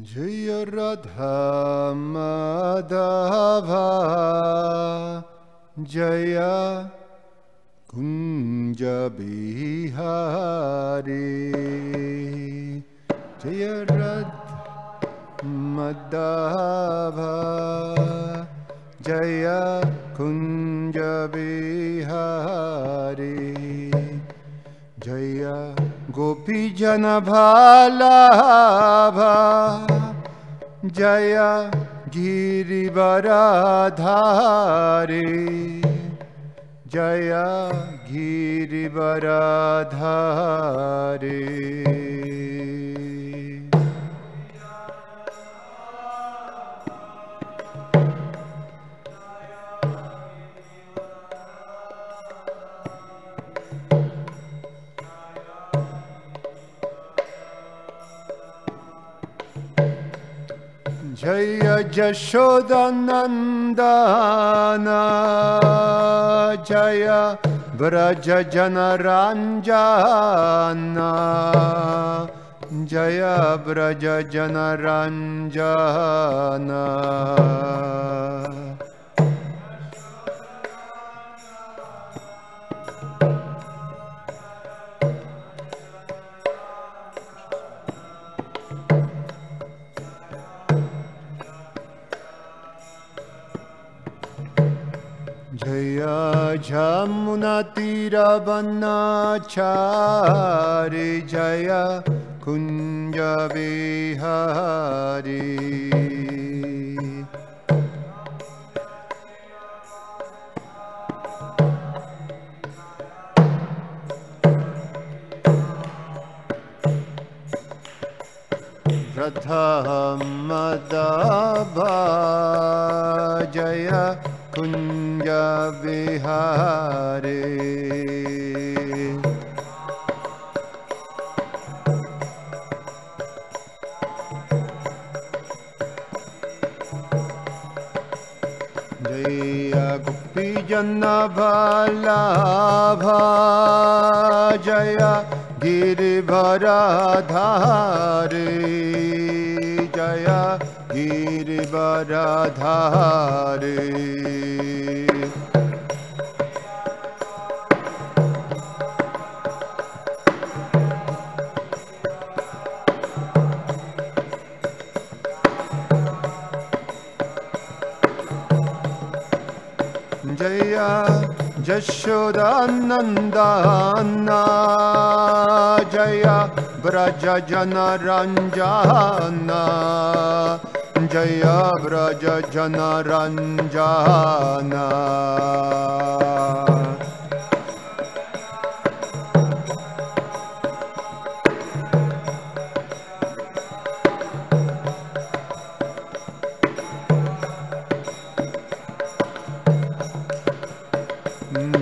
Jaya Radha Madhava Jaya Kunja Bihari Jaya Radha Madhava Jaya Kunja Bihari Jaya Gopi Jana Bhalabha Jaya Girivaradhari Jaya Girivaradhari Jaya Jashodanandana Jaya Vraja Janaranjana Jaya Vraja Janaranjana Jaya Jamuna Tiravanachari Jaya Kunja Vihari Radha Madhava Jaya Kunja Vihari Jaya Gopi Jana Bhalabha Jaya Girivaradhari Jaya Girivaradhari Jaya Jashodanandana Jaya Vraja Janaranjana Jaya Vraja Janaranjana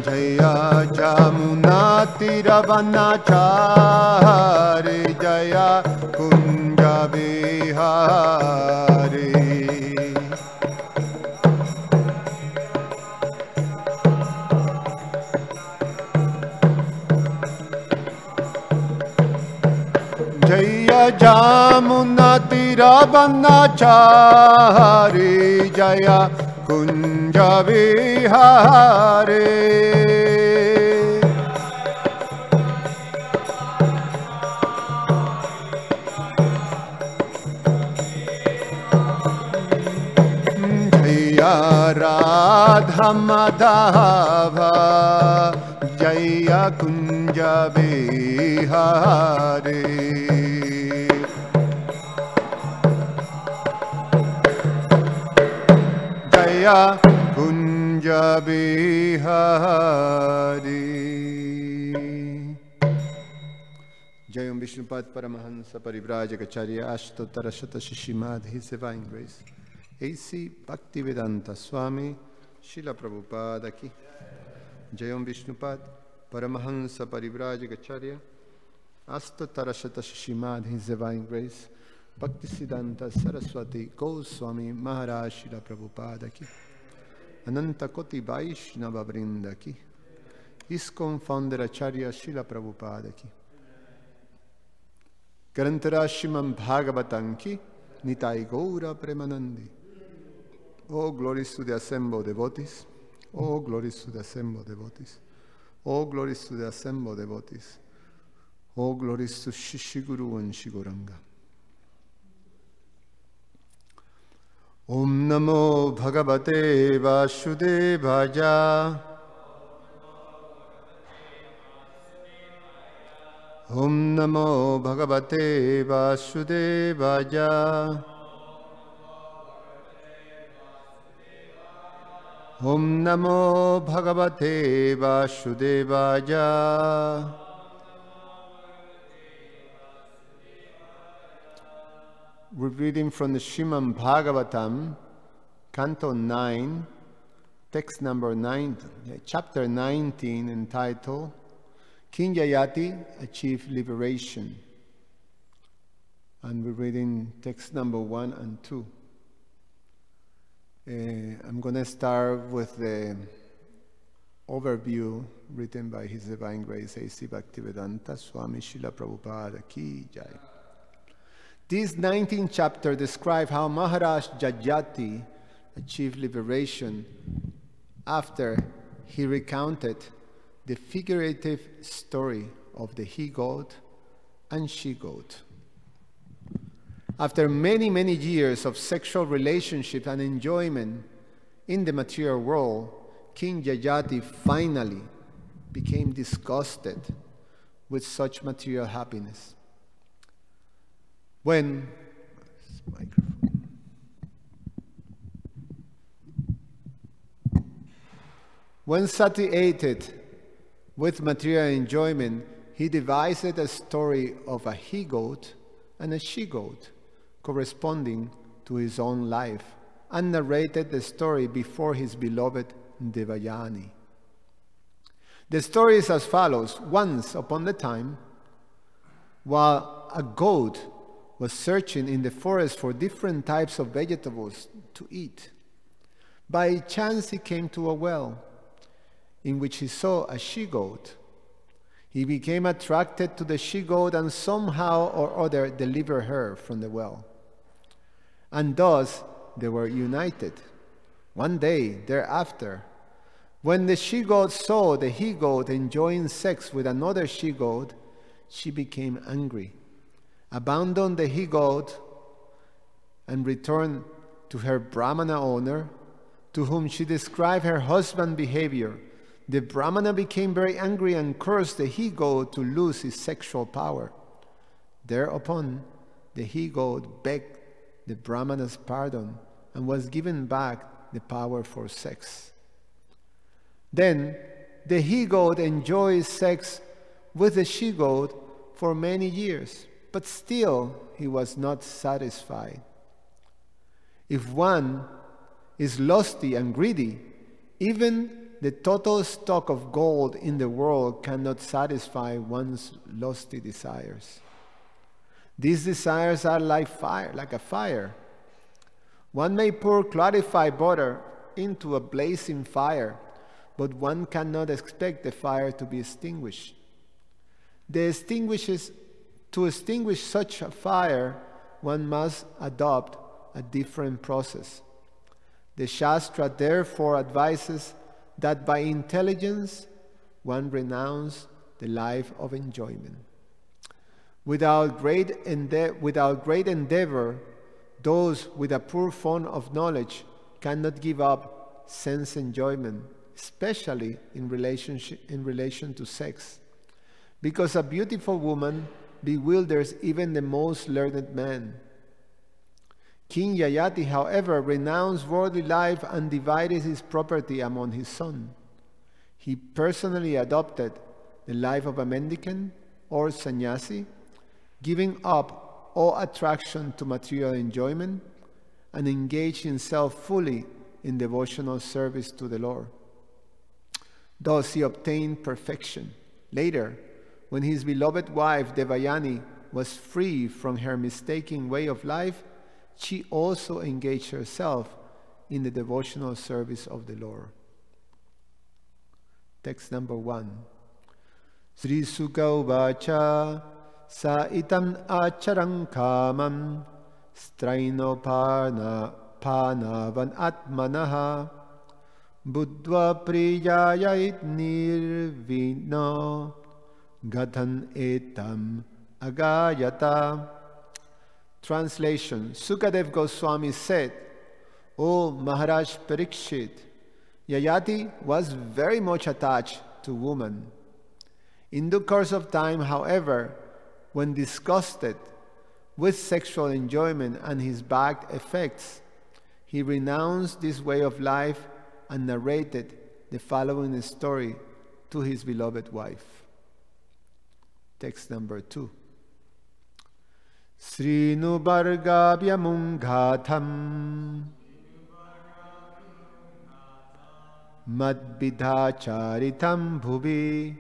Jaya Jamuna Tiravanachari Jaya Kunja Vihari Jaya Jamuna Tiravanachari Jaya Kunja Vihari Jaya Radha Madhava Jaya Kunja Vihari Jaya Kunja Vihari Jayam Vishnupad Paramahansa Parivrajacharya Ashtotara Shata Shishimad His Divine Grace A.C. Bhaktivedanta Swami Srila Prabhupada Ki Jayam Vishnupad Paramahansa Parivrajacharya Ashtotara Shata Shishimad His Divine Grace Bhaktisiddhanta Saraswati Goswami Maharaj Srila Prabhupada Ki Ananta Koti Vaishnava Vrinda Ki ISKCON Founder Acharya Srila Prabhupada Ki Grantara Srimad Bhagavatam Ki Nitai Gaura Premanandi. All glories to the assembled devotees. All glories to the assembled devotees. All glories to the assembled devotees. All glories to Shishiguru and Shiguranga. Om Namo Bhagavate Vasudevaya. Om Namo Bhagavate Vasudevaya. Om Namo Bhagavate Vasudevaya. We're reading from the Srimad Bhagavatam, Canto 9, text number 9, chapter 19, entitled King Yayati Achieved Liberation. And we're reading text number 1 and 2. I'm going to start with the overview written by His Divine Grace A.C. Bhaktivedanta Swami Srila Prabhupada Ki Jai. This 19th chapter describes how Maharaj Jayati achieved liberation after he recounted the figurative story of the he-goat and she-goat. After many, many years of sexual relationship and enjoyment in the material world, King Yayati finally became disgusted with such material happiness. When satiated with material enjoyment, he devised a story of a he-goat and a she-goat corresponding to his own life, and narrated the story before his beloved Devayani. The story is as follows. Once upon a time, while a goat was searching in the forest for different types of vegetables to eat, by chance he came to a well in which he saw a she-goat. He became attracted to the she-goat and somehow or other delivered her from the well. And thus they were united. One day thereafter, when the she-goat saw the he-goat enjoying sex with another she-goat, she became angry, abandoned the he-goat, and returned to her Brahmana owner, to whom she described her husband's behavior. The Brahmana became very angry and cursed the he-goat to lose his sexual power. Thereupon, the he-goat begged the Brahmana's pardon and was given back the power for sex. Then, the he-goat enjoyed sex with the she-goat for many years, but still he was not satisfied. If one is lusty and greedy, even the total stock of gold in the world cannot satisfy one's lusty desires. These desires are like a fire. One may pour clarified butter into a blazing fire, but one cannot expect the fire to be extinguished. To extinguish such a fire, one must adopt a different process. The Shastra therefore advises that by intelligence one renounce the life of enjoyment. Without great endeavor, those with a poor fund of knowledge cannot give up sense enjoyment, especially in relation to sex, because a beautiful woman bewilders even the most learned man. King Yayati, however, renounced worldly life and divided his property among his sons. He personally adopted the life of a mendicant or sannyasi, giving up all attraction to material enjoyment, and engaged himself fully in devotional service to the Lord. Thus he obtained perfection. Later, when his beloved wife Devayani was free from her mistaken way of life, she also engaged herself in the devotional service of the Lord. Text number 1. Sri Sukha Uvacha Sa itam acharang kamam strainopana panavan atmanaha buddva priyaya nirvino gadhan etam agayata. Translation. Sukadev Goswami said, O Maharaj Parikshit, Yayati was very much attached to woman. In due course of time, however, when disgusted with sexual enjoyment and his bad effects, he renounced this way of life and narrated the following story to his beloved wife. Text number 2. Srinu Bhargavyamungatham Madvidhacharitam bhuvi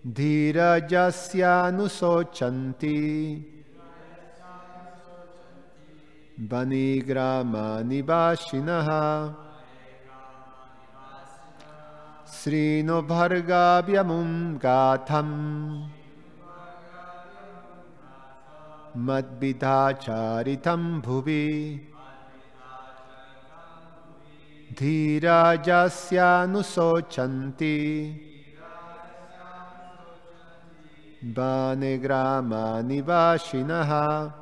Dhirajasyanusochanti Banigrama nivashinaha Srinu Bhargavyamungatham Madvidhacharitam bhuvi Dhirajasyanusochanti Banigrama nivashinaha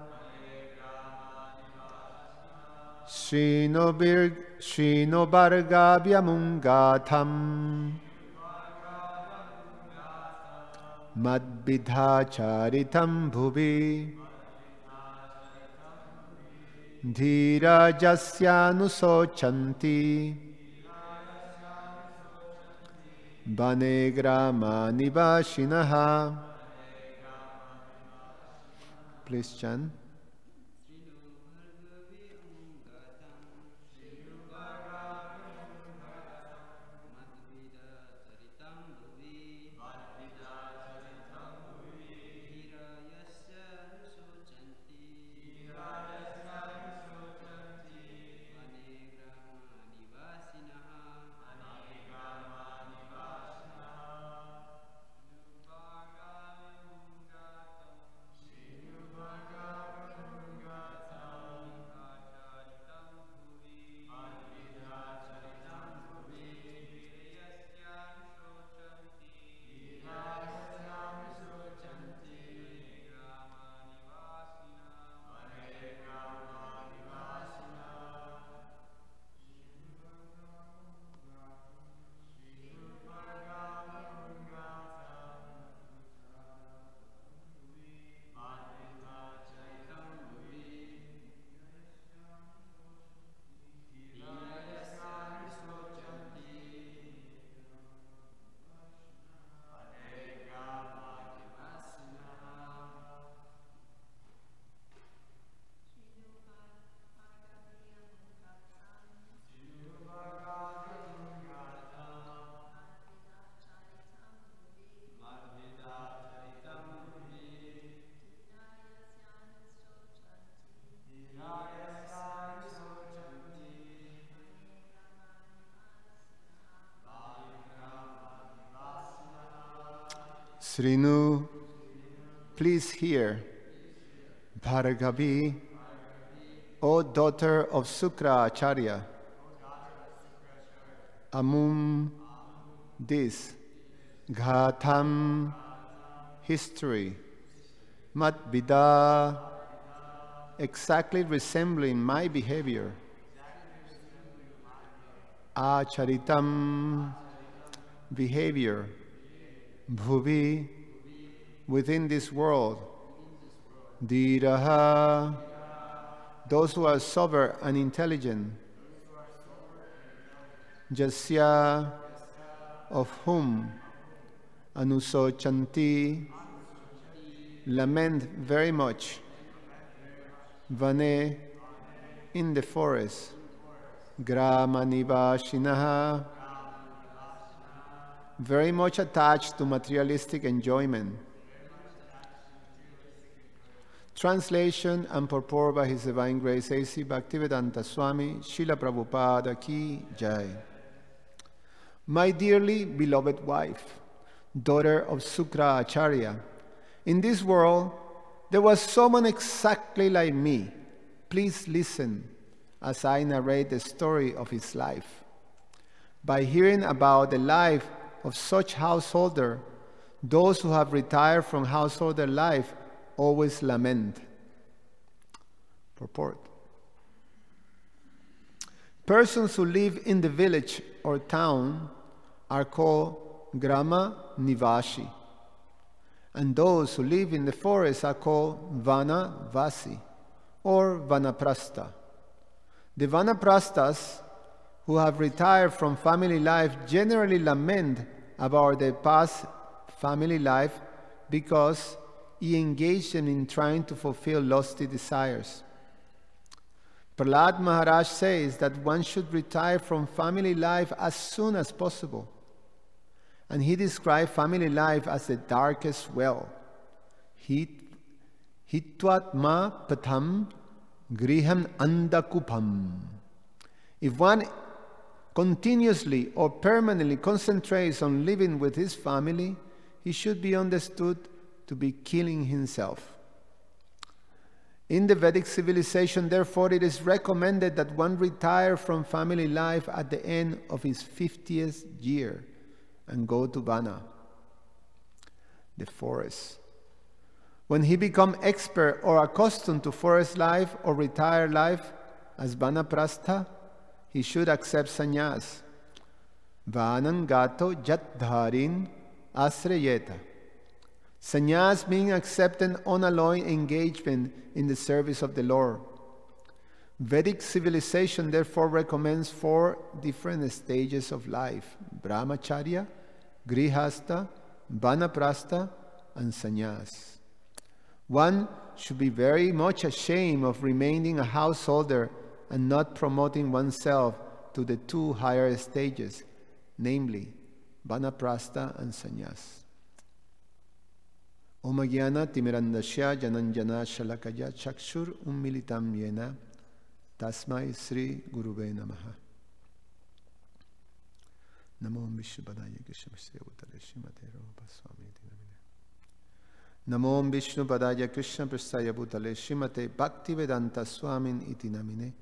Srinu Bhargavyamungatham Madvidhacharitam bhuvi Dhirajasyanusochanti Banigrama nivashinaha. Please chant. Srinu, please hear. Bhargavi, O daughter of Sukra Acharya, Amum, this, Ghatam, history, Madvida, exactly resembling my behavior, Acharitam, behavior, Bhuvi, within this world, Dhiraha, those who are sober and intelligent, Jasya, of whom Anusochanti, lament very much, Vane, in the forest, Grama Nivashinaha, very much attached to materialistic enjoyment. Translation and purport by His Divine Grace A.C. Bhaktivedanta Swami, Srila Prabhupada Ki Jai. My dearly beloved wife, daughter of Sukra Acharya, in this world there was someone exactly like me. Please listen as I narrate the story of his life. By hearing about the life of such householder, those who have retired from householder life always lament. Purport. Persons who live in the village or town are called Grama Nivashi, and those who live in the forest are called Vana Vasi or Vanaprastha. The Vanaprasthas who have retired from family life generally lament about their past family life because he engaged them in trying to fulfill lofty desires. Prahlad Maharaj says that one should retire from family life as soon as possible. And he described family life as the darkest well. Hitvatma patham griham andakupam. If one continuously or permanently concentrates on living with his family, he should be understood to be killing himself. In the Vedic civilization, therefore, it is recommended that one retire from family life at the end of his 50th year and go to Vana, the forest. When he becomes expert or accustomed to forest life or retired life as Vanaprastha, he should accept sannyas. Vanam gato jat dharin asrayeta. Sannyas means accepting unalloyed engagement in the service of the Lord. Vedic civilization therefore recommends 4 different stages of life: brahmacharya, grihastha, vanaprastha, and sannyas. One should be very much ashamed of remaining a householder and not promoting oneself to the 2 higher stages, namely vanaprastha and sannyas. Om Jnana Timirandasya Jananjana Shalakaya Chakshur Ummilitam Yena Tasmai Sri Guruve Namaha. Namo Vishnupadaya Krishna Prasthaya Shrimate Rupa Swami Namine. Namo Vishnupadaya Krishna Prasthaya Bhutale Shrimate Bhaktivedanta Swamin Iti Namine.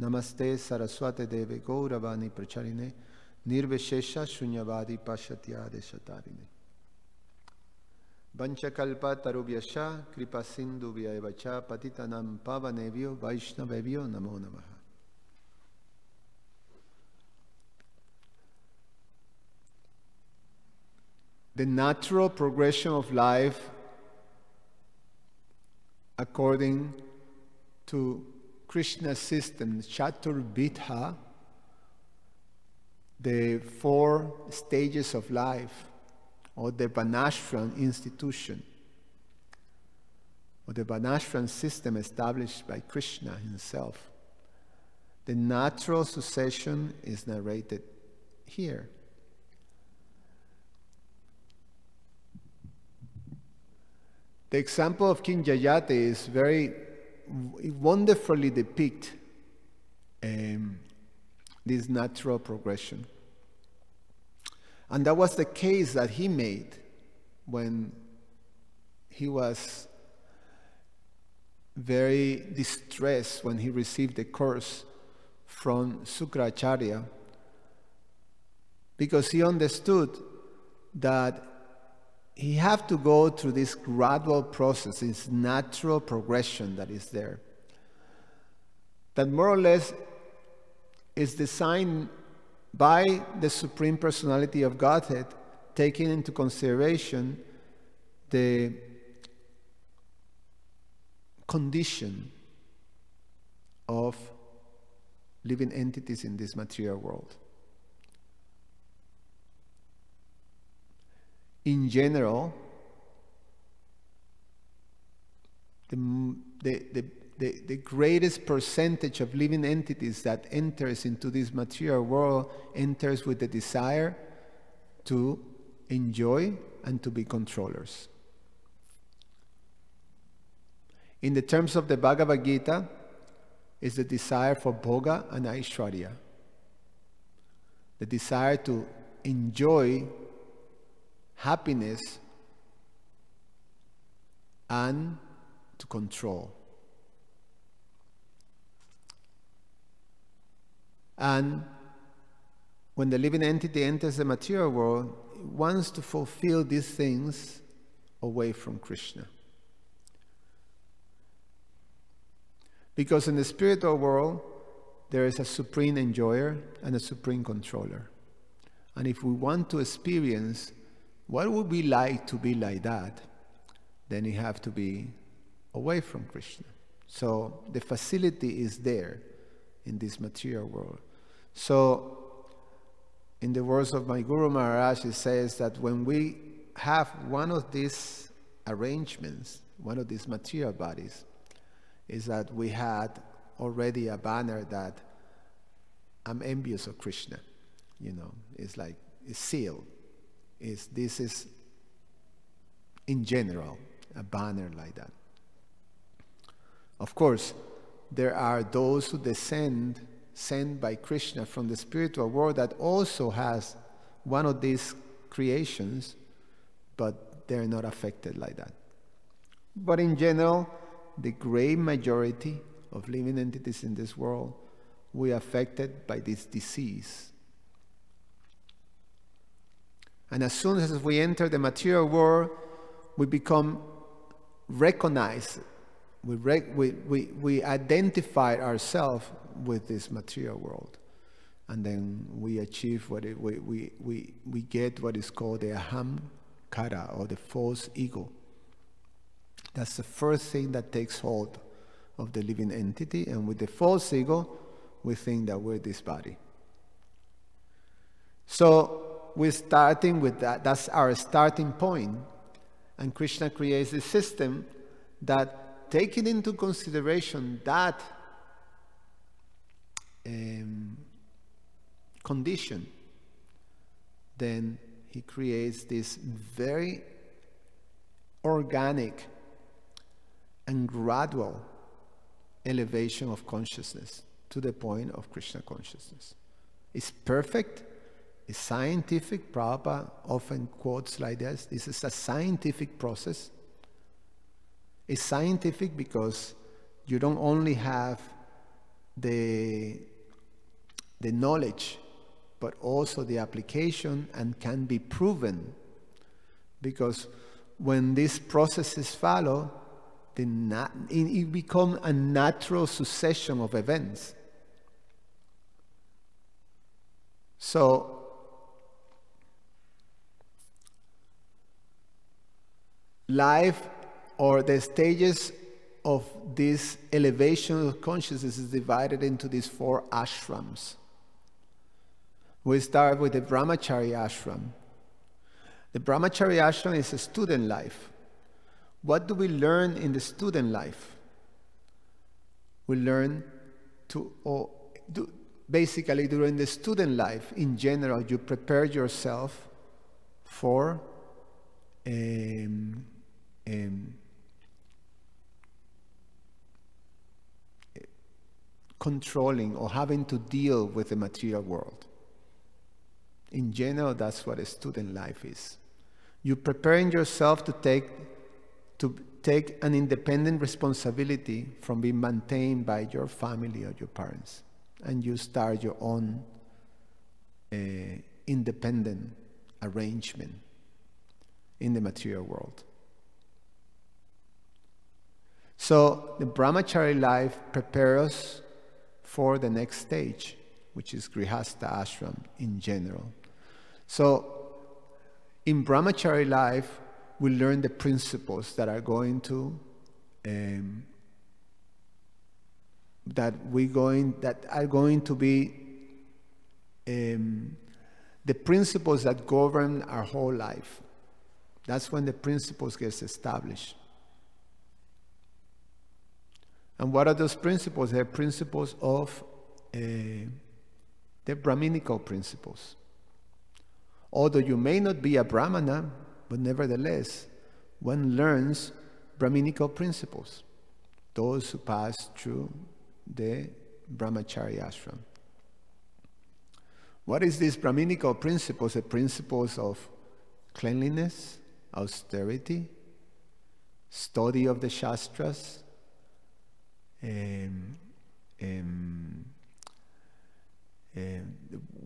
Namaste Saraswate Deve Gauravani Pracharine Nirveshesha Shunyavadi Pashatyade Shatarine. Vanchakalpa tarubhyascha kripa sindhu vyaevacha patitanam pavanevyo vaishnavevyo namo namaha. The natural progression of life according to Krishna's system, Chaturvidha, the 4 stages of life, or the Varnashram institution, or the Varnashram system established by Krishna himself. The natural succession is narrated here. The example of King Jayate is very wonderfully depict this natural progression. And that was the case that he made when he was very distressed when he received the curse from Sukracharya, because he understood that he had to go through this gradual process, this natural progression that is there, that more or less is designed by the Supreme Personality of Godhead, taking into consideration the condition of living entities in this material world. In general, the greatest percentage of living entities that enters into this material world enters with the desire to enjoy and to be controllers. In the terms of the Bhagavad Gita, is the desire for bhoga and aishwarya, the desire to enjoy happiness and to control. And when the living entity enters the material world, it wants to fulfill these things away from Krishna. Because in the spiritual world, there is a supreme enjoyer and a supreme controller. And if we want to experience what it would be like to be like that, then you have to be away from Krishna. So the facility is there in this material world. So in the words of my Guru Maharaj, he says that when we have one of these arrangements, one of these material bodies, is that we had already a banner that I'm envious of Krishna. You know, it's like, it's sealed. This is, in general, a banner like that. Of course, there are those who descend, sent by Krishna from the spiritual world, that also has one of these creations, but they're not affected like that. But in general, the great majority of living entities in this world, we are affected by this disease. And as soon as we enter the material world, we become recognized. We identify ourselves with this material world. And then we achieve we get what is called the ahamkara, or the false ego. That's the first thing that takes hold of the living entity. And with the false ego, we think that we're this body. So we're starting with that. That's our starting point. And Krishna creates a system that, taking into consideration that condition, then he creates this very organic and gradual elevation of consciousness to the point of Krishna consciousness. It's perfect. It's scientific. Prabhupada often quotes like this. This is a scientific process. It's scientific because you don't only have the knowledge, but also the application, and can be proven. Because when these processes follow, it becomes a natural succession of events. So, life, or the stages of this elevation of consciousness, is divided into these 4 ashrams. We start with the brahmachari ashram. The brahmachari ashram is a student life. What do we learn in the student life? We learn basically, during the student life, in general, you prepare yourself for controlling or having to deal with the material world. In general, that's what a student life is. You're preparing yourself to take an independent responsibility from being maintained by your family or your parents. And you start your own independent arrangement in the material world. So the brahmachari life prepares us for the next stage, which is grihastha ashram in general. So in brahmachari life, we learn the principles that are going to that are going to be the principles that govern our whole life. That's when the principles get established. And what are those principles? They're principles of the Brahminical principles. Although you may not be a Brahmana, but nevertheless, one learns Brahminical principles, those who pass through the Brahmachari ashram. What is these Brahminical principles? The principles of cleanliness, austerity, study of the Shastras,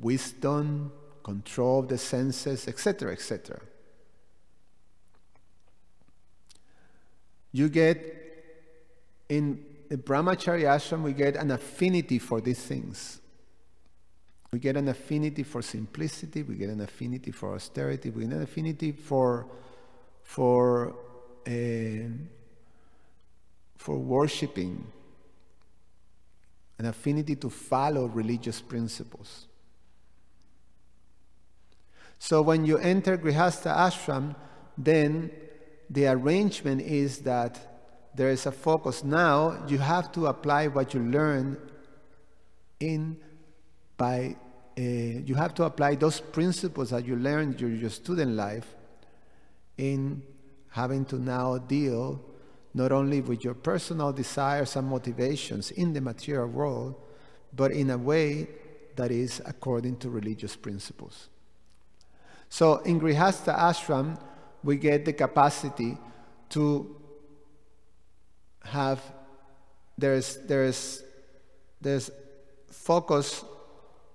wisdom, control of the senses, etc., etc. You get, in the Brahmachari ashram, we get an affinity for these things. We get an affinity for simplicity, we get an affinity for austerity, we get an affinity for worshipping, an affinity to follow religious principles. So when you enter Grihastha ashram, then the arrangement is that there is a focus. Now you have to apply what you learn you have to apply those principles that you learned during your student life in having to now deal not only with your personal desires and motivations in the material world, but in a way that is according to religious principles. So in Grihastha ashram, we get the capacity to have, there's focus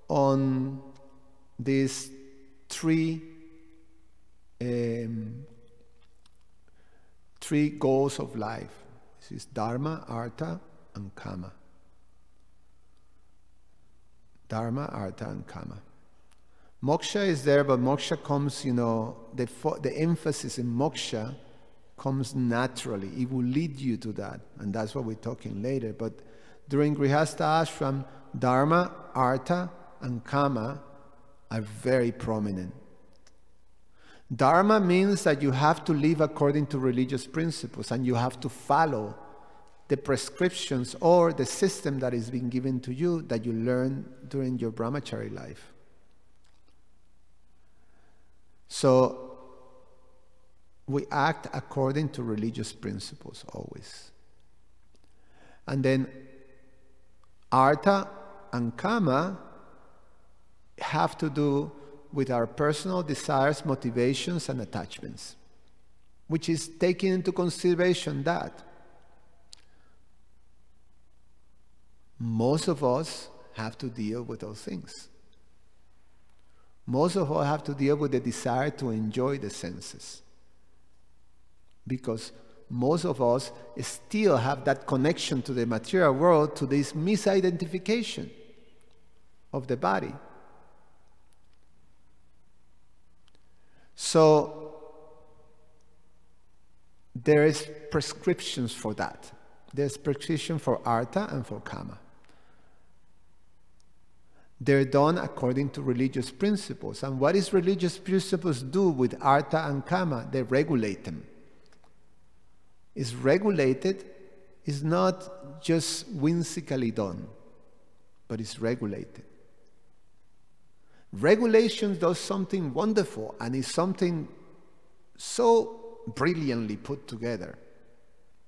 on these three goals of life. This is Dharma, Artha, and Kama. Dharma, Artha, and Kama. Moksha is there, but moksha comes, the emphasis in moksha comes naturally. It will lead you to that, and that's what we're talking later. But during Grihastha ashram, Dharma, Artha, and Kama are very prominent. Dharma means that you have to live according to religious principles, and you have to follow the prescriptions or the system that is being given to you that you learn during your brahmachari life. So we act according to religious principles always. And then Artha and Kama have to do with our personal desires, motivations, and attachments, which is taking into consideration that most of us have to deal with those things. Most of us have to deal with the desire to enjoy the senses, because most of us still have that connection to the material world, to this misidentification of the body. So there is prescriptions for that. There's prescription for Artha and for Kama. They're done according to religious principles. And what does religious principles do with Artha and Kama? They regulate them. It's regulated, it's not just whimsically done, but it's regulated. Regulation does something wonderful, and is something so brilliantly put together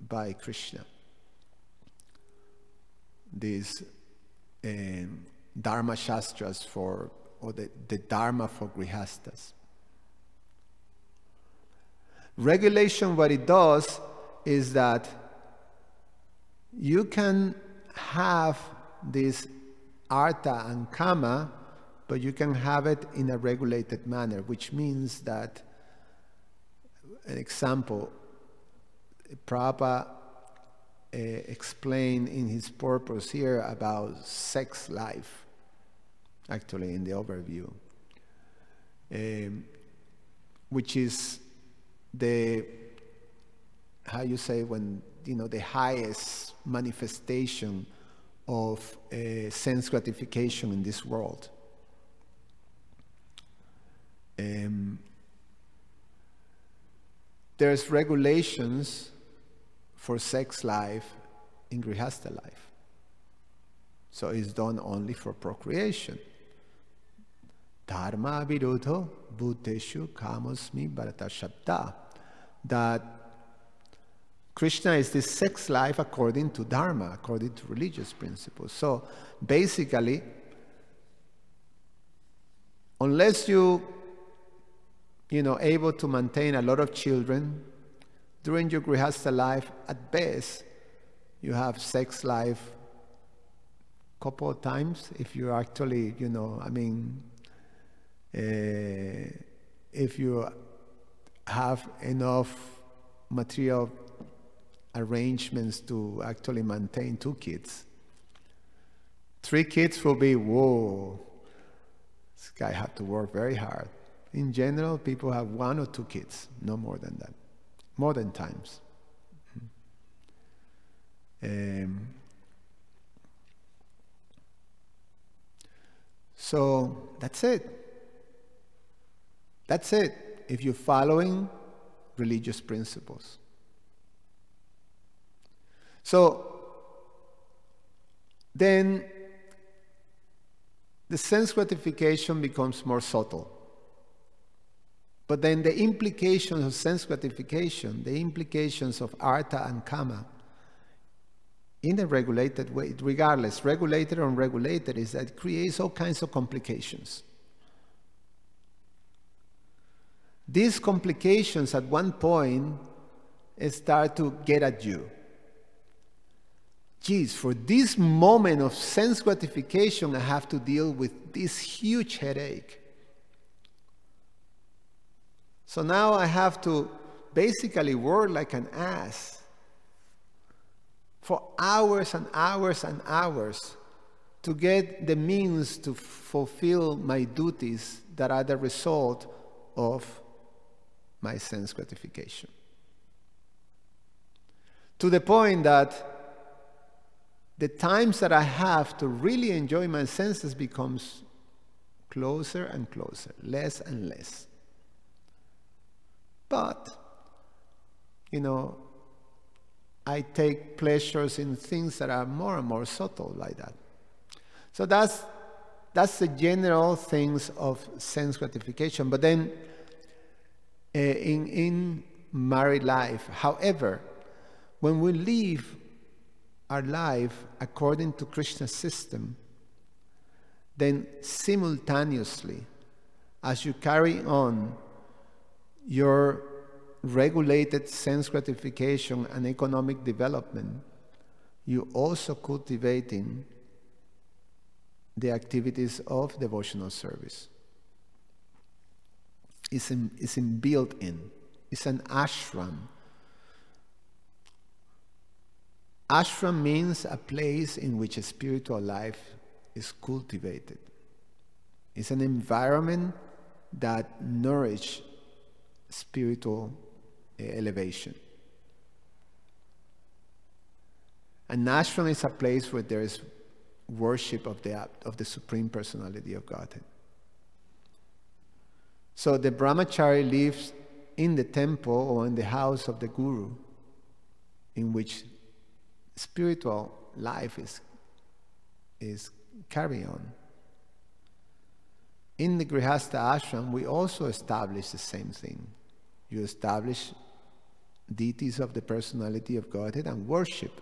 by Krishna. These Dharma Shastras or the Dharma for Grihasthas. Regulation, what it does is that you can have this Artha and Kama, but you can have it in a regulated manner, which means that, an example, Prabhupada explained in his purpose here about sex life, actually in the overview, which is the, how you say, when, the highest manifestation of sense gratification in this world. There's regulations for sex life in Grihastha life. So it's done only for procreation. Dharma viruddho bhuteshu kamosmi bharata shabda. That Krishna is this sex life according to Dharma, according to religious principles. So basically, unless you able to maintain a lot of children, during your Grihastha life, at best, you have sex life a couple of times, if you actually, if you have enough material arrangements to actually maintain 2 kids. 3 kids will be, whoa, this guy had to work very hard. In general, people have 1 or 2 kids, no more than that, more than times. So that's it. That's it, if you're following religious principles. So then the sense gratification becomes more subtle. But then the implications of sense gratification, the implications of artha and kama, in a regulated way, regardless, regulated or unregulated, is that it creates all kinds of complications. These complications at one point start to get at you. Geez, for this moment of sense gratification, I have to deal with this huge headache. So now I have to basically work like an ass for hours and hours and hours to get the means to fulfill my duties that are the result of my sense gratification. To the point that the times that I have to really enjoy my senses becomes closer and closer, less and less. But, I take pleasures in things that are more and more subtle like that. So that's the general things of sense gratification. But then in married life, however, when we live our life according to Krishna's system, then simultaneously, as you carry on your regulated sense gratification and economic development, you also cultivating the activities of devotional service. It's built in. It's an ashram. Ashram means a place in which a spiritual life is cultivated. It's an environment that nourishes spiritual elevation. An ashram is a place where there is worship of the Supreme Personality of Godhead. So the brahmachari lives in the temple or in the house of the guru, in which spiritual life is carried on. In the Grihastha ashram, we also establish the same thing. You establish deities of the Personality of Godhead and worship.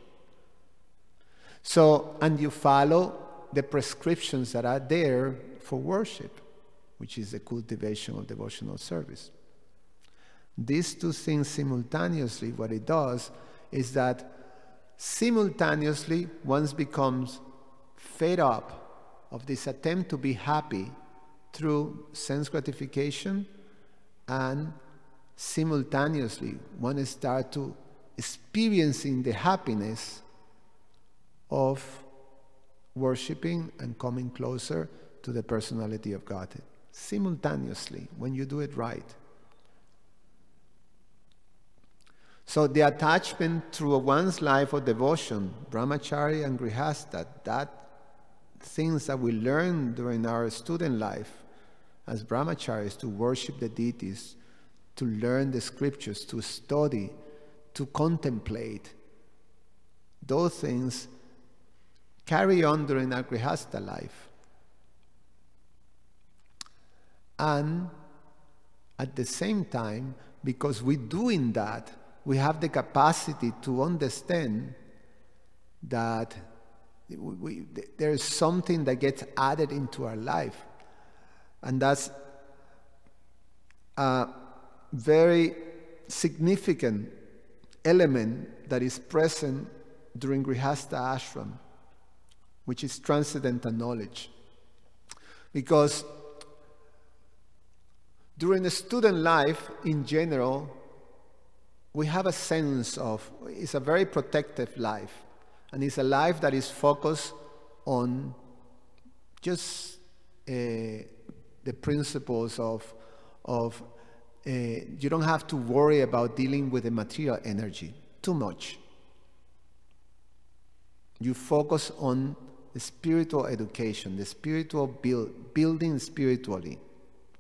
So, and you follow the prescriptions that are there for worship, which is the cultivation of devotional service. These 2 things simultaneously, what it does is that simultaneously one becomes fed up of this attempt to be happy through sense gratification, and simultaneously one starts to experiencing the happiness of worshiping and coming closer to the Personality of Godhead. Simultaneously, when you do it right. So the attachment through one's life of devotion, brahmachari and grihastha, that things that we learn during our student life as brahmacharis, to worship the deities, to learn the scriptures, to study, to contemplate, those things carry on during our grihastha life. And at the same time, because we're doing that, we have the capacity to understand that there is something that gets added into our life. And that's a very significant element that is present during Grihastha ashram, which is transcendental knowledge. Because during the student life in general, we have a sense of, it's a very protective life. And it's a life that is focused on just the principles of you don't have to worry about dealing with the material energy too much. You focus on the spiritual education, the spiritual building spiritually,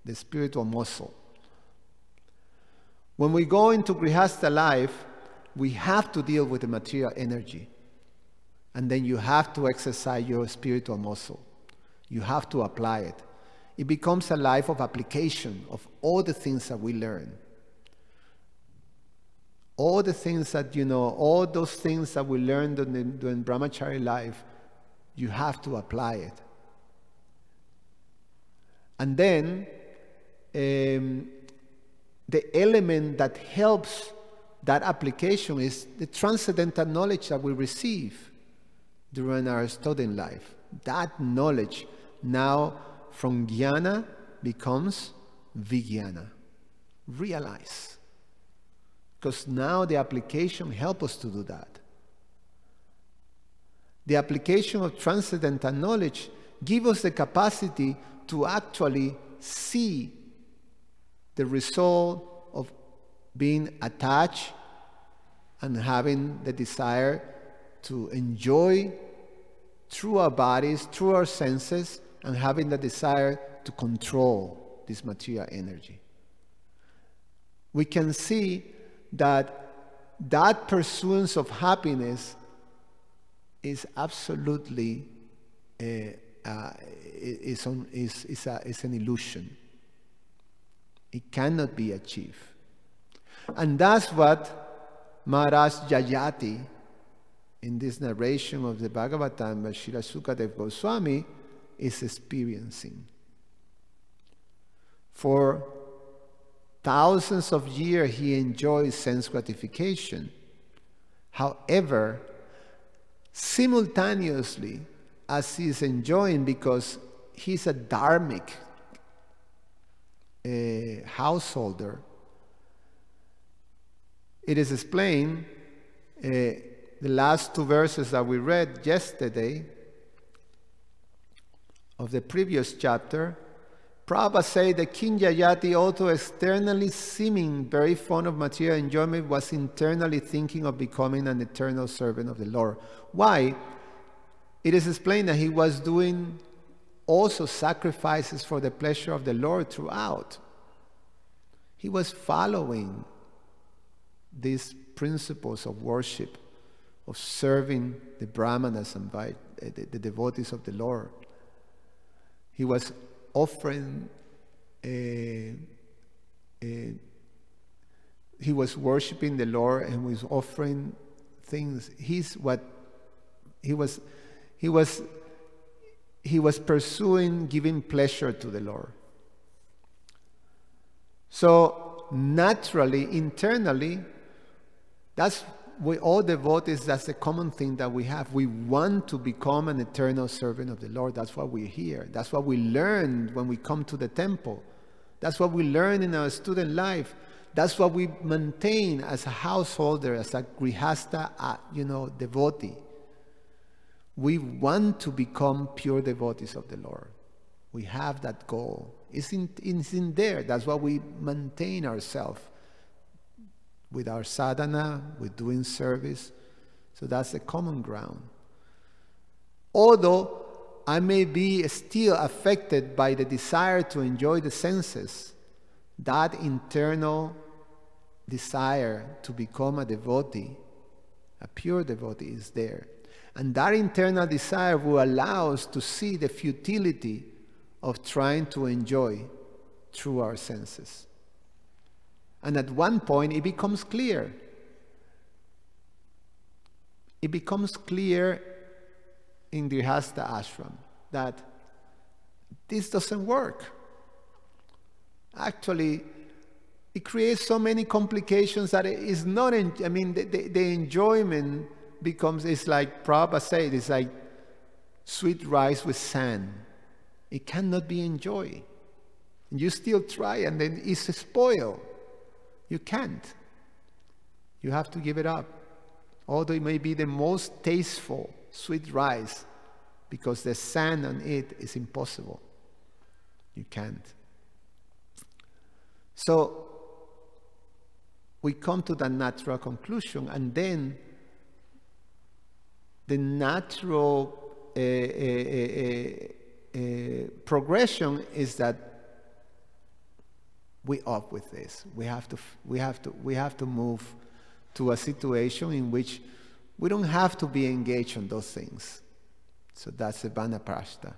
the spiritual muscle. When we go into Grihastha life, we have to deal with the material energy. And then you have to exercise your spiritual muscle. You have to apply it. It becomes a life of application of all the things that we learn. All the things that, all those things that we learned during brahmachari life, you have to apply it. And then, the element that helps that application is the transcendental knowledge that we receive during our student life. That knowledge now from jnana becomes vijnana. Realize. Because now the application helps us to do that. The application of transcendental knowledge gives us the capacity to actually see the result of being attached and having the desire to enjoy through our bodies, through our senses, and having the desire to control this material energy. We can see that pursuance of happiness is absolutely is an illusion. It cannot be achieved. And that's what Maharaj Jayati, in this narration of the Bhagavatam by Srila Sukadeva Goswami, is experiencing. For thousands of years he enjoys sense gratification. However, simultaneously, as he is enjoying, because he's a dharmic householder, it is explained, the last two verses that we read yesterday of the previous chapter, Prabhupada said that King Jayati, although externally seeming very fond of material enjoyment, was internally thinking of becoming an eternal servant of the Lord. Why? It is explained that he was doing also sacrifices for the pleasure of the Lord throughout. He was following these principles of worship, of serving the brahmanas and the devotees of the Lord. He was offering, he was worshiping the Lord and was offering things. He was pursuing giving pleasure to the Lord. So naturally, internally, we all devotees, that's the common thing that we have. We want to become an eternal servant of the Lord. That's why we're here. That's what we learn when we come to the temple. That's what we learn in our student life. That's what we maintain as a householder, as a grihastha, devotee. We want to become pure devotees of the Lord. We have that goal. It's in there. That's why we maintain ourselves with our sadhana, with doing service. So that's the common ground. Although I may be still affected by the desire to enjoy the senses, that internal desire to become a devotee, a pure devotee, is there. And that internal desire will allow us to see the futility of trying to enjoy through our senses. And at one point, it becomes clear. It becomes clear in the Grihastha ashram that this doesn't work. Actually, it creates so many complications that it is not, the enjoyment becomes, it's like Prabhupada said, it's like sweet rice with sand. It cannot be enjoyed. You still try and then it's spoiled. You can't. You have to give it up. Although it may be the most tasteful sweet rice, because the sand on it is impossible. You can't. So we come to the natural conclusion, and then the natural progression is that we up with this. We have to move to a situation in which we don't have to be engaged on those things. So that's the vanaprastha.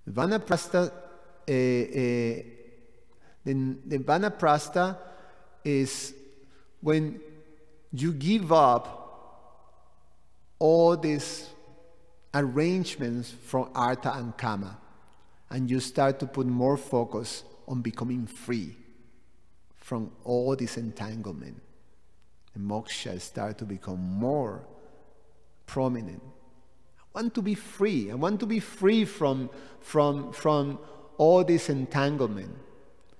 The vanaprastha, the vanaprastha is when you give up all these arrangements from artha and kama, and you start to put more focus on becoming free from all this entanglement. And moksha start to become more prominent. I want to be free. I want to be free from all this entanglement.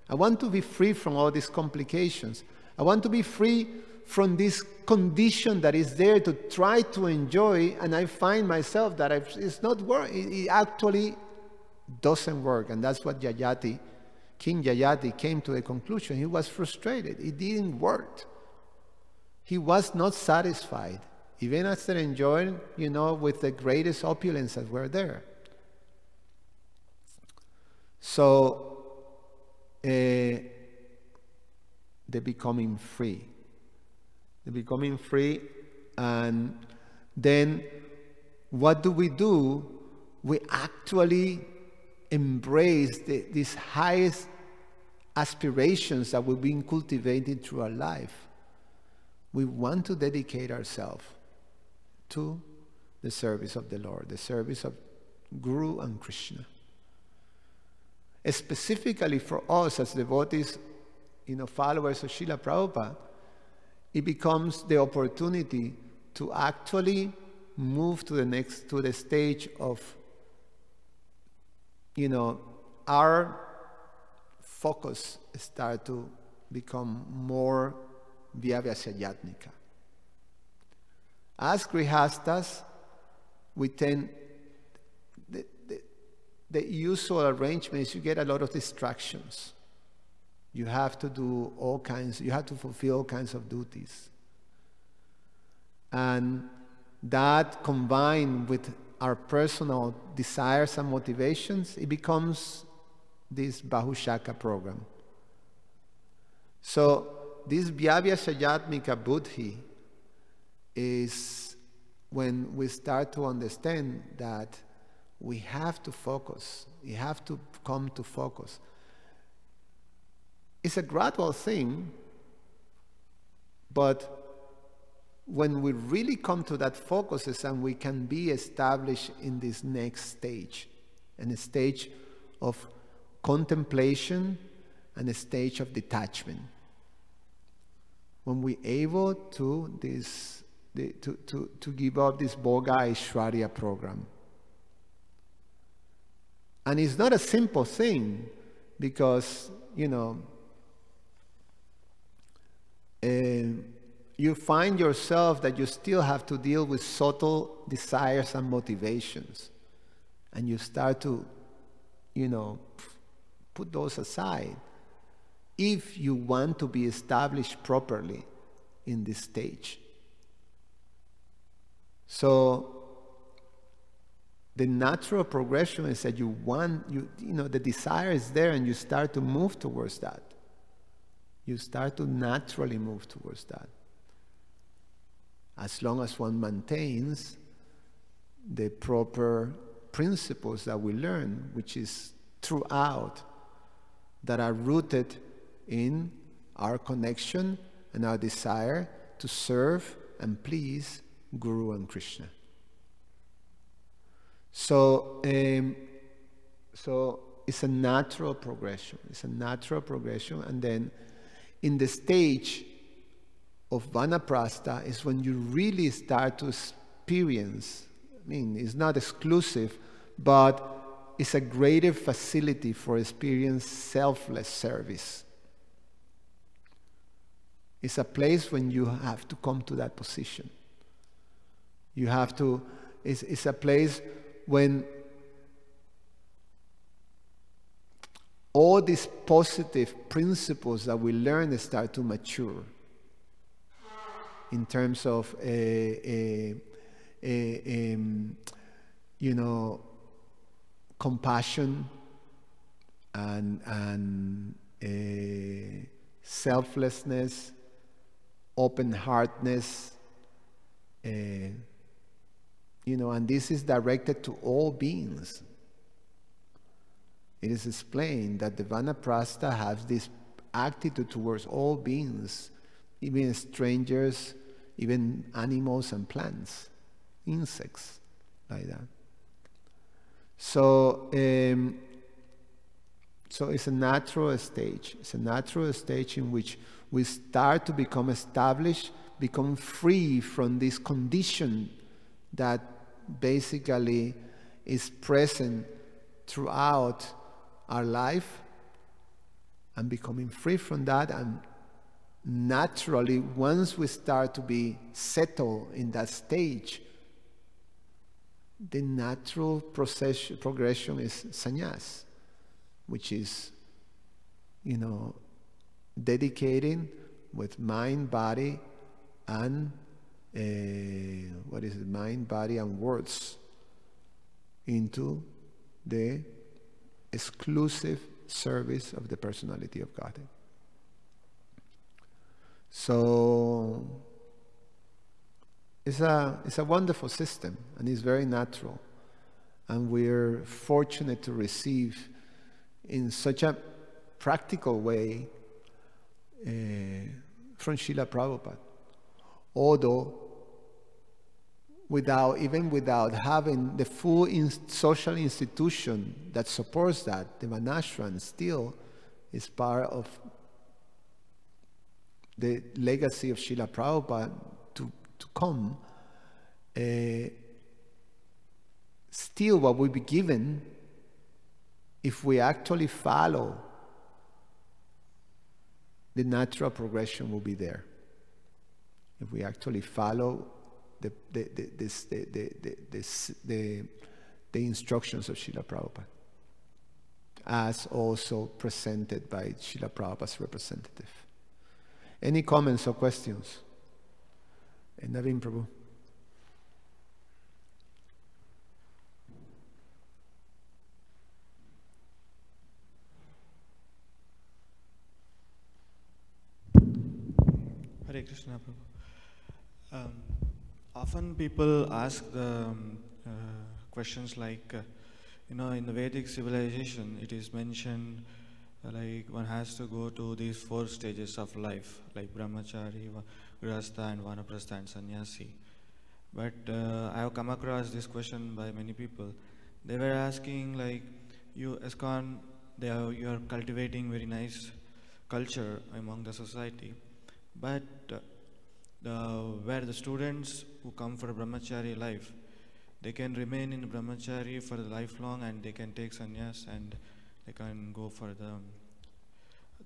I want to be free from all these complications. I want to be free from this condition that is there to try to enjoy, and I find myself that it's not working. It actually doesn't work, and that's what King Yayati came to the conclusion. He was frustrated. It didn't work. He was not satisfied, even after enjoying, with the greatest opulence that were there. So, the becoming free. The becoming free, and then what do? We actually embrace these highest aspirations that we've been cultivating through our life. We want to dedicate ourselves to the service of the Lord, the service of Guru and Krishna. Specifically for us as devotees, followers of Srila Prabhupada, it becomes the opportunity to actually move to the stage of, our focus start to become more Vyavasyayatmika. As grihastas, we tend, the usual arrangement is you get a lot of distractions. You have to do you have to fulfill all kinds of duties. And that combined with our personal desires and motivations, it becomes this Bahushaka program. So this Vyavasyayatmika buddhi is when we start to understand that we have to focus. We have to come to focus. It's a gradual thing, but when we really come to that focus, and we can be established in this next stage, and a stage of contemplation and a stage of detachment. When we're able to give up this Bhoga Aishwarya program. And it's not a simple thing, because, you find yourself that you still have to deal with subtle desires and motivations. And you start to, put those aside if you want to be established properly in this stage. So the natural progression is that the desire is there, and you start to move towards that. You start to naturally move towards that. As long as one maintains the proper principles that we learn, which is throughout, that are rooted in our connection and our desire to serve and please Guru and Krishna. So it's a natural progression. It's a natural progression, and then in the stage of vanaprastha is when you really start to experience. I mean, it's not exclusive, but it's a greater facility for experience selfless service. It's a place when you have to come to that position. You have to, it's a place when all these positive principles that we learn start to mature in terms of compassion and selflessness, open-heartedness, and this is directed to all beings. It is explained that the Vanaprastha has this attitude towards all beings, even strangers, even animals and plants, insects, like that. So it's a natural stage. It's a natural stage in which we start to become established, become free from this condition that basically is present throughout our life, and becoming free from that. And naturally, once we start to be settled in that stage, the natural progression is sannyas, which is, dedicating with mind, body, and mind, body, and words into the exclusive service of the personality of Godhead. So it's a wonderful system, and it's very natural, and we're fortunate to receive in such a practical way from Srila Prabhupada, although without having the full social institution that supports that. The Varnashram still is part of the legacy of Srila Prabhupada to come. Still, what will be given, if we actually follow, the natural progression will be there. If we actually follow the instructions of Srila Prabhupada, as also presented by Srila Prabhupada's representative. Any comments or questions? Naveen Prabhu. Hare Krishna Prabhu. Often people ask the questions like, in the Vedic civilization, it is mentioned like one has to go to these 4 stages of life, like brahmachari, grihastha, and vanaprastha, and sannyasi. But I have come across this question by many people. They were asking, like, you ISKCON, you are cultivating very nice culture among the society, but where the students who come for a brahmachari life, they can remain in brahmachari for the lifelong, and they can take sannyas and they can go for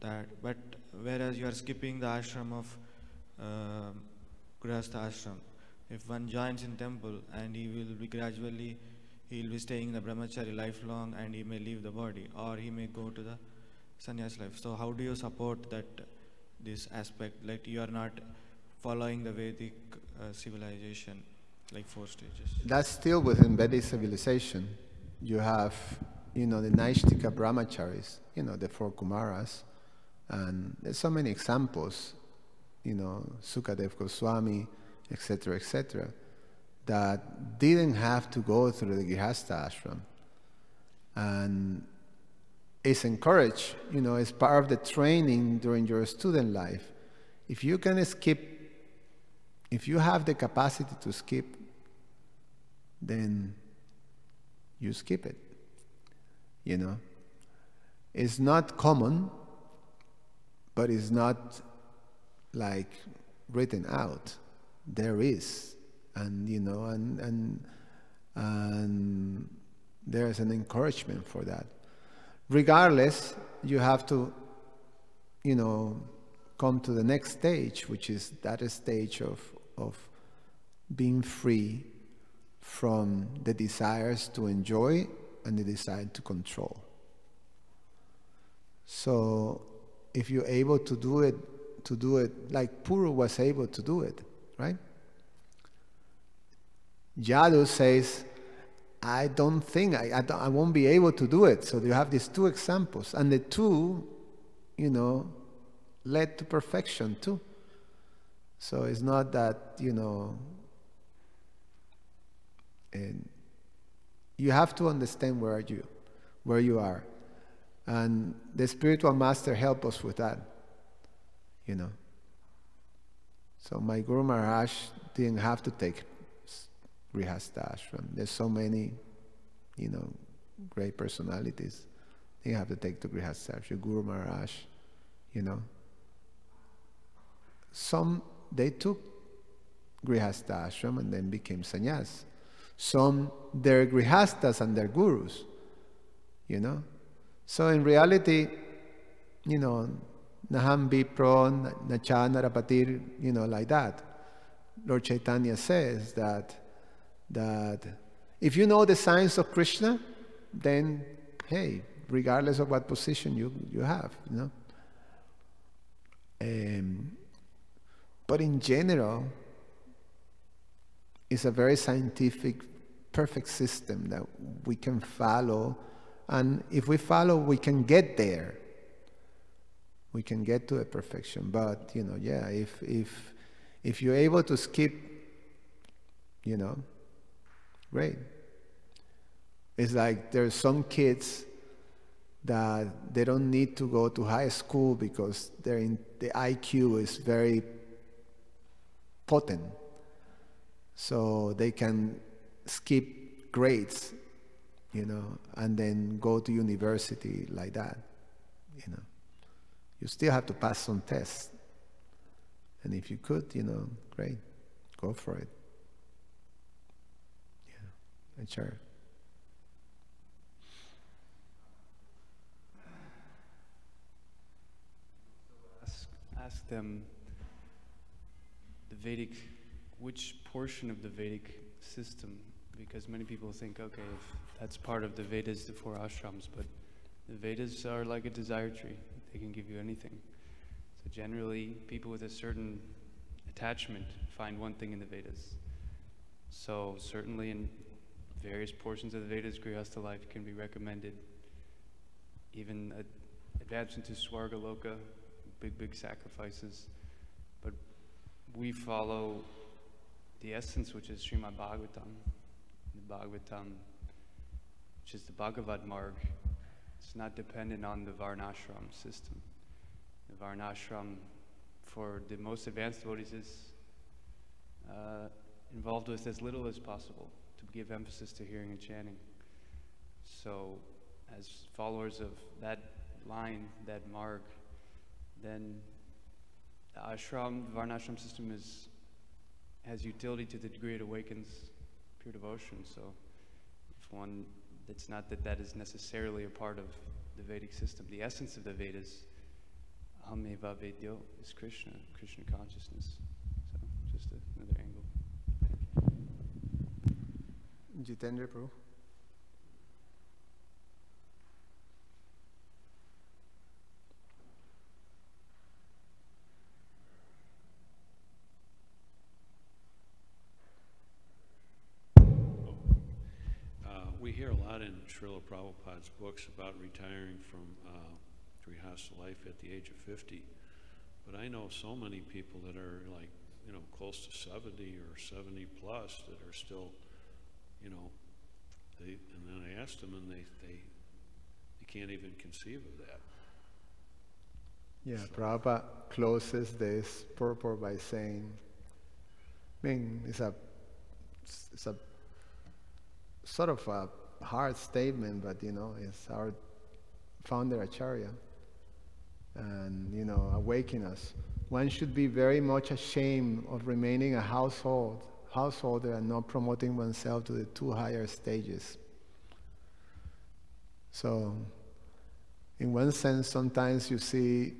that. But whereas you are skipping the ashram of grihastha ashram, if one joins in temple, and he will be staying in the brahmachari lifelong, and he may leave the body, or he may go to the sannyas life. So how do you support this aspect, like you are not following the Vedic civilization, like 4 stages? That's still within Vedic civilization. You have, the Naishtika brahmacharis, the 4 Kumaras, and there's so many examples, Sukadev Goswami, etc., that didn't have to go through the Grihastha ashram. And it's encouraged, it's part of the training during your student life. If you can skip, if you have the capacity to skip, then you skip it. It's not common, but it's not like written out. There is, and and there's an encouragement for that. Regardless, you have to, come to the next stage, which is that stage of being free from the desires to enjoy and the desire to control. So if you're able to do it like Puru was able to do it, right? Yadu says, I don't think, I won't be able to do it. So you have these two examples, and the two, led to perfection too. So it's not that, and you have to understand where you are. And the spiritual master help us with that, So my Guru Maharaj didn't have to take Grihastha ashram. There's so many, great personalities. They have to take the Grihastha ashram. Guru Maharaj, Some, they took Grihastha ashram and then became sannyas. Some, they're Grihasthas and they're gurus, So in reality, Naham Vipro, Nacha Narapatir, like that. Lord Chaitanya says that if you know the signs of Krishna, then, hey, regardless of what position you have, But in general, it's a very scientific, perfect system that we can follow. And if we follow, we can get there. We can get to a perfection. But, if you're able to skip, great. It's like there's some kids that they don't need to go to high school because the IQ is very potent. So they can skip grades, and then go to university like that, You still have to pass some tests. And if you could, great, go for it. Yeah, sure. Ask them which portion of the Vedic system, because many people think, okay, if that's part of the Vedas, the 4 ashrams, but the Vedas are like a desire tree. They can give you anything. So generally, people with a certain attachment find one thing in the Vedas. So certainly in various portions of the Vedas, Grihastha life can be recommended. Even advancement to Swargaloka, big sacrifices. But we follow the essence, which is Srimad Bhagavatam. The Bhagavatam, which is the Bhagavad Marg. It's not dependent on the Varnashram system. The Varnashram, for the most advanced devotees, is involved with as little as possible to give emphasis to hearing and chanting. So, as followers of that line, that marg, then the ashram, the Varnashram system has utility to the degree it awakens pure devotion. So, if one, it's not that is necessarily a part of the Vedic system. The essence of the Vedas, Ahameva Vedyo, is Krishna consciousness. So, just another angle. Jitendra Prabhu. We hear a lot in Srila Prabhupada's books about retiring from Grihastha life at the age of 50. But I know so many people that are like, close to 70 or 70 plus that are still, and then I asked them and they can't even conceive of that. Yeah, so. Prabhupada closes this purport by saying, it's a sort of a hard statement, but it's our founder Acharya. and awaken us. One should be very much ashamed of remaining a householder and not promoting oneself to the two higher stages. So, in one sense, sometimes you see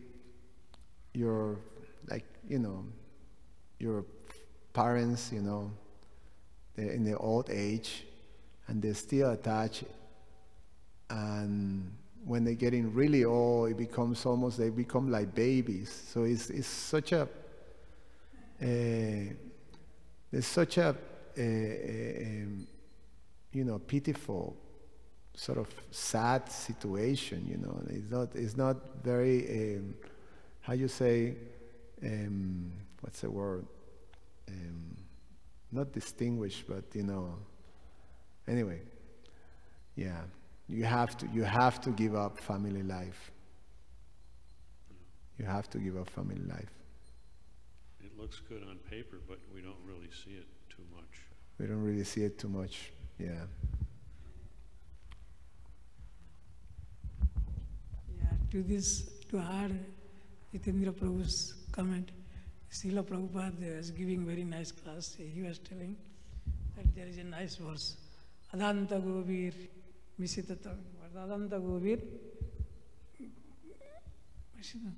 your parents, they're in their old age, and they're still attached. And when they're getting really old, they become like babies. So it's such a, there's such a, pitiful, sort of sad situation. It's not very, how you say, what's the word? Not distinguished, but anyway, yeah. You have to give up family life. You have to give up family life. It looks good on paper, but we don't really see it too much. We don't really see it too much, yeah. Yeah, to add Jitendra Prabhu's comment, Srila Prabhupada was giving very nice class. He was telling that there is a nice verse. Adanta Govir Misitatam. Adanta Govir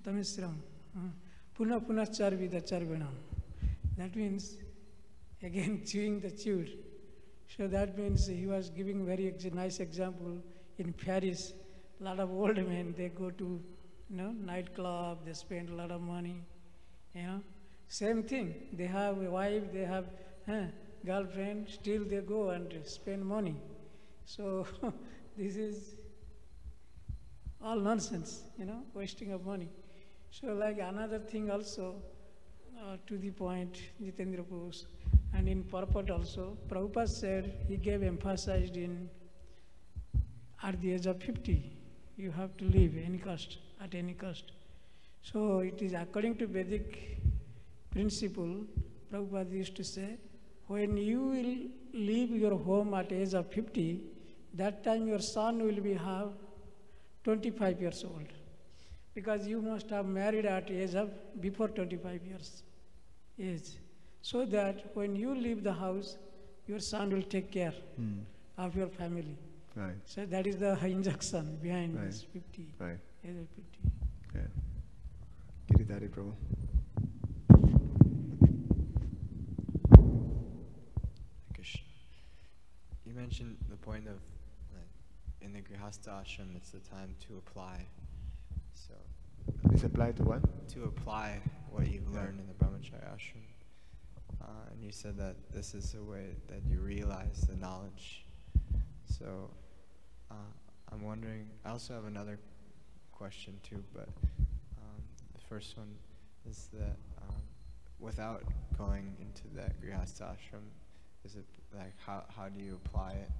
Tamisram. Puna Puna Charvida Charvanam. That means again chewing the chewed. So that means he was giving very nice example. In Paris, a lot of old men, they go to nightclub, they spend a lot of money. Same thing. They have a wife, they have girlfriend, still they go and spend money. So this is all nonsense, wasting of money. So like another thing also, to the point, Jitendra Prabhu, and in purport also, Prabhupada said, he gave emphasized at the age of 50, you have to live at any cost. So it is according to Vedic principle, Prabhupada used to say, when you will leave your home at age of 50, that time your son will have 25 years old. Because you must have married at age of before 25 years age. So that when you leave the house, your son will take care of your family. Right. So that is the injunction behind this 50. Right. Age of 50. Yeah. Giridhari Prabhu. You mentioned the point of, in the Grihastha ashram, it's the time to apply. So, Is applied to what? to apply what you've learned in the Brahmacharya ashram. And you said that this is a way that you realize the knowledge. So, I'm wondering, I also have another question too, but the first one is that without going into that Grihastha ashram, is it like, how do you apply it?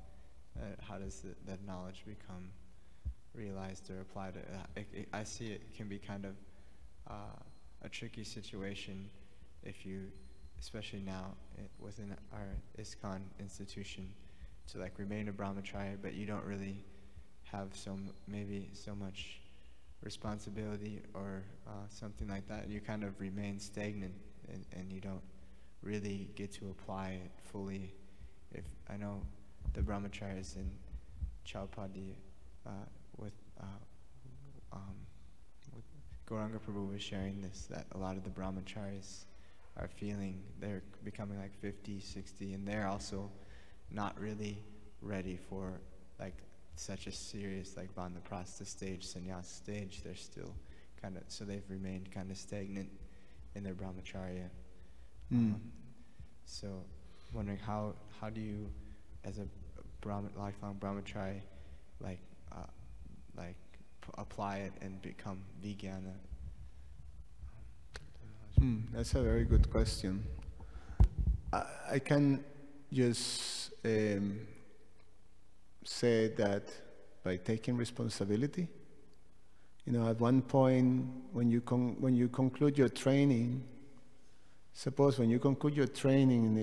How does that knowledge become realized or applied? I see it can be kind of a tricky situation if you, especially now within our ISKCON institution, to like remain a brahmacharya, but you don't really have maybe so much responsibility or something like that. You kind of remain stagnant and you don't really get to apply it fully. If I know the brahmacharyas in Chaupadi with Gauranga Prabhu was sharing this, that a lot of the brahmacharyas are feeling they're becoming like 50, 60, and they're also not really ready for like such a serious like Vanaprastha stage, sannyas stage. They're still kind of, so they've remained kind of stagnant in their brahmacharya. So wondering how do you, as a lifelong brahmachari, apply it and become vijnana? That's a very good question. I can just say that by taking responsibility. At one point when you conclude your training, suppose when you conclude your training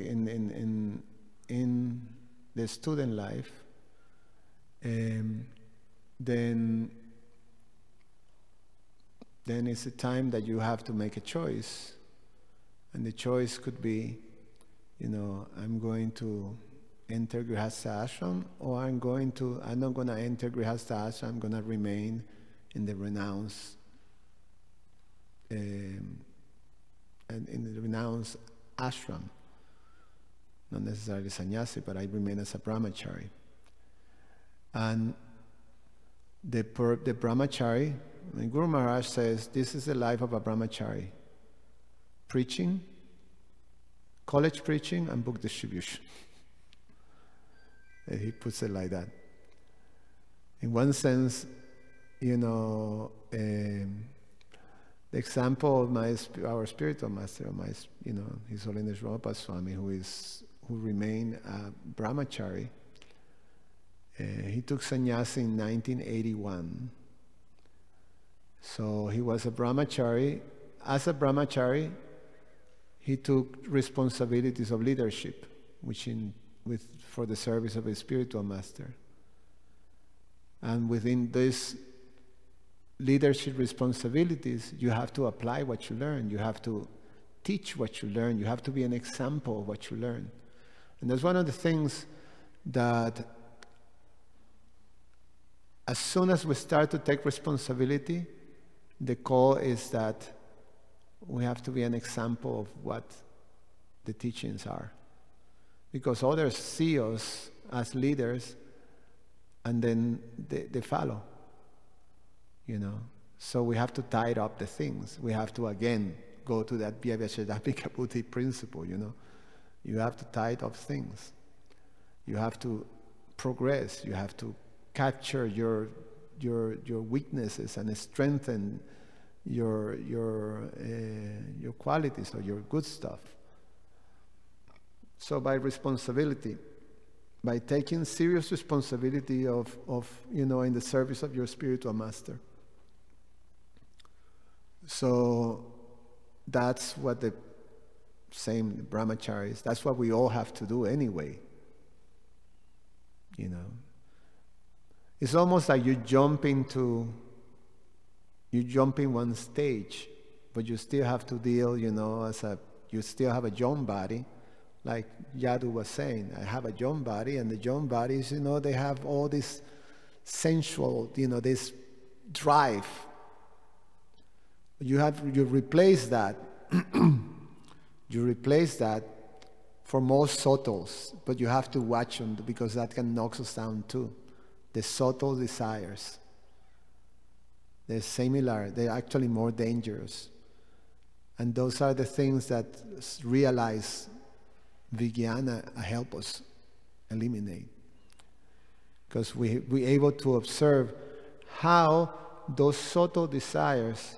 in the student life, then then it's a time that you have to make a choice. And the choice could be, I'm going to enter Grihastha ashram, or I'm not going to enter Grihastha ashram, I'm going to remain in the renounced ashram. Not necessarily sannyasi, but I remain as a brahmachari. And the brahmachari, Guru Maharaj says, this is the life of a brahmachari. Preaching, college preaching, and book distribution. And he puts it like that. In one sense, the example of our spiritual master, His Holiness Rupa Swami, who remained a brahmachari. He took sannyasi in 1981. So he was a brahmachari. As a brahmachari, he took responsibilities of leadership, for the service of his spiritual master. And within these leadership responsibilities, you have to apply what you learn. You have to teach what you learn. You have to be an example of what you learn. And that's one of the things that as soon as we start to take responsibility, the call is that we have to be an example of what the teachings are. Because others see us as leaders and then they follow, So we have to tie up the things. We have to, again, go to that Vyavachadapika Buddhi principle, You have to tie up things. You have to progress. You have to capture your weaknesses and strengthen your qualities or your good stuff. So by responsibility, by taking serious responsibility of in the service of your spiritual master. So that's what the same brahmacharis, that's what we all have to do anyway. It's almost like you jump in one stage, but you still have to deal, you still have a young body. Like Yadu was saying, I have a young body, and the young bodies, they have all this sensual, this drive. You replace that. You replace that for more subtles, but you have to watch them because that can knock us down too. The subtle desires. They're similar, they're actually more dangerous. And those are the things that realize Vijnana help us eliminate. Because we're able to observe how those subtle desires,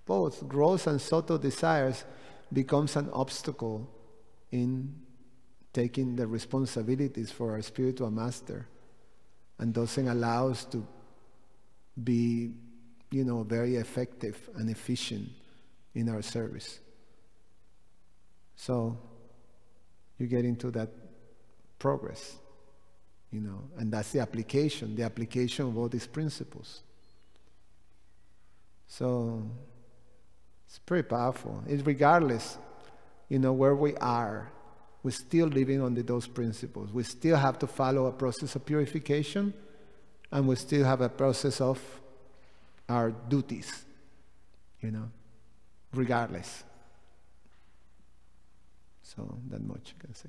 both gross and subtle desires, becomes an obstacle in taking the responsibilities for our spiritual master, and doesn't allow us to be, very effective and efficient in our service. So you get into that progress, and that's the application of all these principles. So it's pretty powerful. It's regardless, where we are, we're still living under those principles. We still have to follow a process of purification, and we still have a process of our duties, regardless. So that much I can say.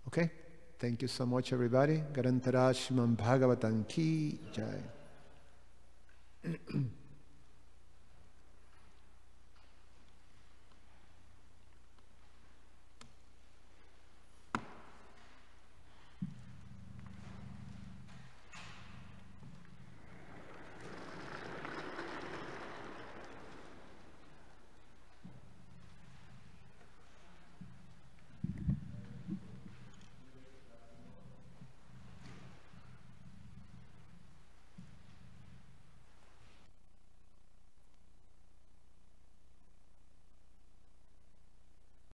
Okay? Thank you so much, everybody. Garantara Srimad Bhagavatam ki jai.